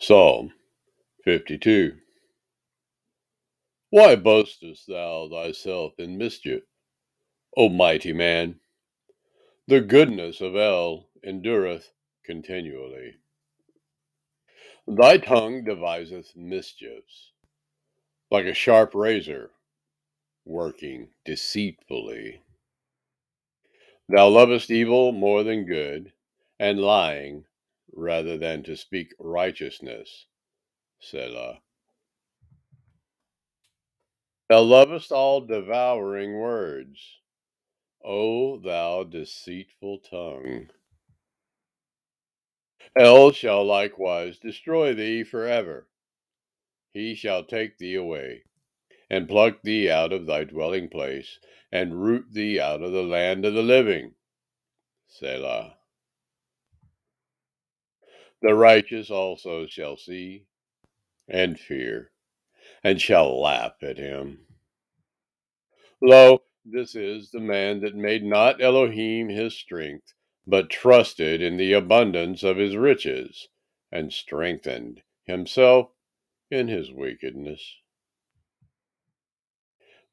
Psalm 52. Why boastest thou thyself in mischief, O mighty man? The goodness of El endureth continually. Thy tongue deviseth mischiefs, like a sharp razor, working deceitfully. Thou lovest evil more than good, and lying rather than to speak righteousness. Selah. Thou lovest all devouring words, O thou deceitful tongue. Hell shall likewise destroy thee forever. He shall take thee away, and pluck thee out of thy dwelling place, and root thee out of the land of the living. Selah. The righteous also shall see, and fear, and shall laugh at him. Lo, this is the man that made not Elohim his strength, but trusted in the abundance of his riches, and strengthened himself in his wickedness.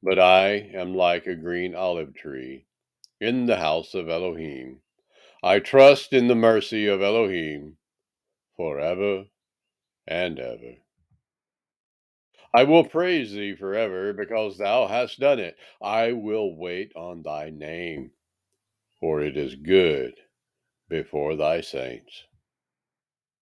But I am like a green olive tree in the house of Elohim. I trust in the mercy of Elohim forever and ever. I will praise thee forever because thou hast done it. I will wait on thy name, for it is good before thy saints.